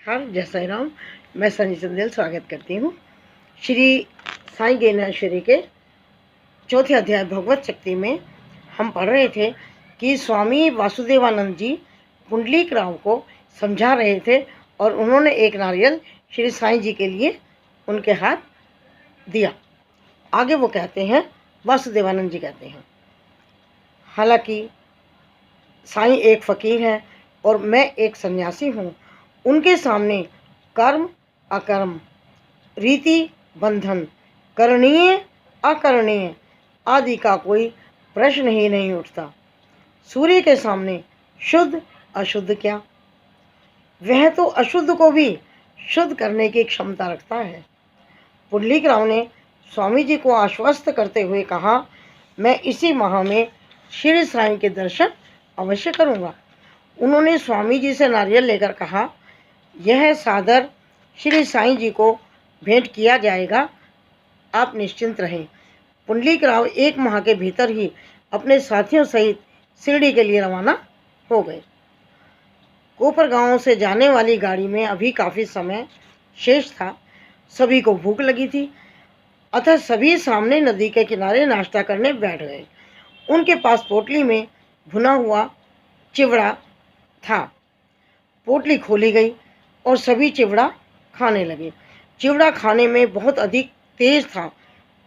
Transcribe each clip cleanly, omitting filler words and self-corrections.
नमस्कार, जय साई राम। मैं सनी चंदेल स्वागत करती हूँ। श्री साई ज्ञानेश्वरी के चौथे अध्याय भगवत शक्ति में हम पढ़ रहे थे कि स्वामी वासुदेवानंद जी पुंडलीक राव को समझा रहे थे और उन्होंने एक नारियल श्री साईं जी के लिए उनके हाथ दिया। आगे वो कहते हैं, वासुदेवानंद जी कहते हैं, हालांकि साईं एक फ़कीर है और मैं एक सन्यासी हूँ। उनके सामने कर्म अकर्म, रीति बंधन, करणीय अकरणीय आदि का कोई प्रश्न ही नहीं उठता। सूर्य के सामने शुद्ध अशुद्ध क्या, वह तो अशुद्ध को भी शुद्ध करने की क्षमता रखता है। पुंडलीक राव ने स्वामी जी को आश्वस्त करते हुए कहा, मैं इसी माह में श्री साईं के दर्शन अवश्य करूँगा। उन्होंने स्वामी जी से नारियल लेकर कहा, यह सादर श्री साईं जी को भेंट किया जाएगा, आप निश्चिंत रहें। पुंडलीक राव एक माह के भीतर ही अपने साथियों सहित शिरडी के लिए रवाना हो गए। कोपर गांव से जाने वाली गाड़ी में अभी काफ़ी समय शेष था। सभी को भूख लगी थी, अतः सभी सामने नदी के किनारे नाश्ता करने बैठ गए। उनके पास पोटली में भुना हुआ चिवड़ा था। पोटली खोली गई और सभी चिवड़ा खाने लगे। चिवड़ा खाने में बहुत अधिक तेज था,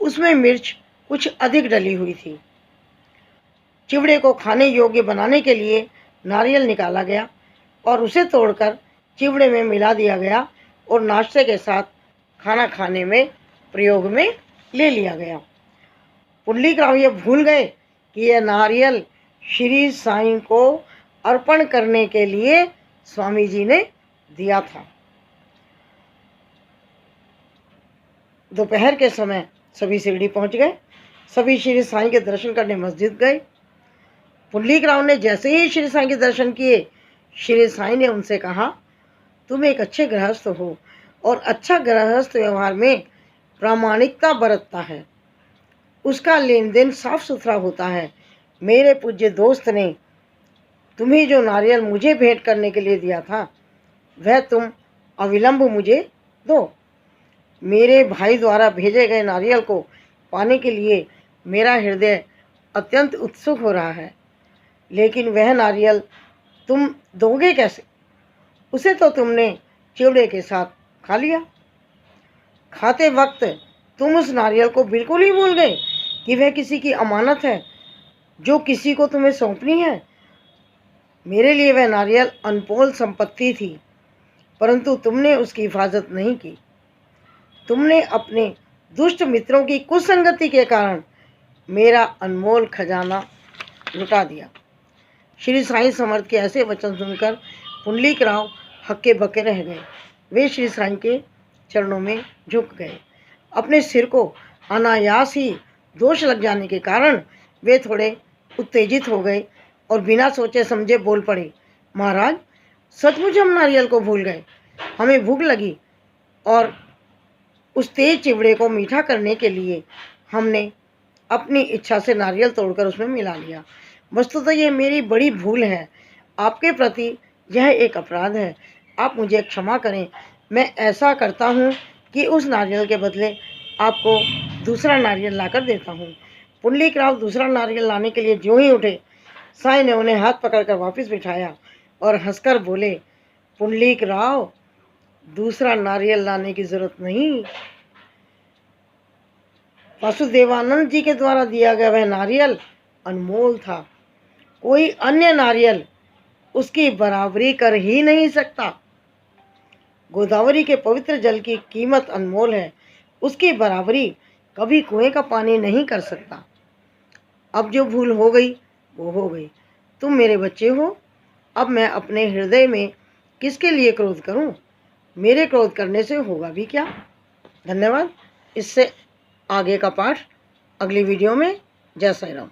उसमें मिर्च कुछ अधिक डली हुई थी। चिवड़े को खाने योग्य बनाने के लिए नारियल निकाला गया और उसे तोड़कर चिवड़े में मिला दिया गया और नाश्ते के साथ खाना खाने में प्रयोग में ले लिया गया। पुंडलीक राव ये भूल गए कि यह नारियल श्री साईं को अर्पण करने के लिए स्वामी जी ने दिया था। दोपहर के समय सभी शिरडी पहुंच गए। सभी श्री साईं के दर्शन करने मस्जिद गए। पुंडलीक राव ने जैसे ही श्री साईं के दर्शन किए, श्री साईं ने उनसे कहा, तुम एक अच्छे गृहस्थ हो और अच्छा गृहस्थ व्यवहार में प्रामाणिकता बरतता है, उसका लेन देन साफ सुथरा होता है। मेरे पूज्य दोस्त ने तुम्हें जो नारियल मुझे भेंट करने के लिए दिया था, वह तुम अविलंब मुझे दो। मेरे भाई द्वारा भेजे गए नारियल को पाने के लिए मेरा हृदय अत्यंत उत्सुक हो रहा है, लेकिन वह नारियल तुम दोगे कैसे? उसे तो तुमने चिवड़े के साथ खा लिया। खाते वक्त तुम उस नारियल को बिल्कुल ही भूल गए कि वह किसी की अमानत है जो किसी को तुम्हें सौंपनी है। मेरे लिए वह नारियल अनमोल संपत्ति थी, परंतु तुमने उसकी हिफाजत नहीं की। तुमने अपने दुष्ट मित्रों की कुसंगति के कारण मेरा अनमोल खजाना लुटा दिया। श्री साईं समर्थ के ऐसे वचन सुनकर पुंडलीक राव हक्के बक्के रह गए। वे श्री साईं के चरणों में झुक गए। अपने सिर को अनायास ही दोष लग जाने के कारण वे थोड़े उत्तेजित हो गए और बिना सोचे समझे बोल पड़े, महाराज, सचमुच हम नारियल को भूल गए। हमें भूख लगी और उस तेज चिवड़े को मीठा करने के लिए हमने अपनी इच्छा से नारियल तोड़कर उसमें मिला लिया। वस्तुतः यह मेरी बड़ी भूल है। आपके प्रति यह एक अपराध है। आप मुझे क्षमा करें। मैं ऐसा करता हूँ कि उस नारियल के बदले आपको दूसरा नारियल लाकर देता हूँ। पुंडलीक राव दूसरा नारियल लाने के लिए ज्यों ही उठे, साईं ने उन्हें हाथ पकड़कर वापस बिठाया और हंसकर बोले, पुंडलीक राव, दूसरा नारियल लाने की जरूरत नहीं। वासुदेवानंद जी के द्वारा दिया गया वह नारियल अनमोल था। कोई अन्य नारियल उसकी बराबरी कर ही नहीं सकता। गोदावरी के पवित्र जल की कीमत अनमोल है, उसकी बराबरी कभी कुएं का पानी नहीं कर सकता। अब जो भूल हो गई वो हो गई। तुम मेरे बच्चे हो। अब मैं अपने हृदय में किसके लिए क्रोध करूं? मेरे क्रोध करने से होगा भी क्या? धन्यवाद। इससे आगे का पाठ अगली वीडियो में। जय साई राम।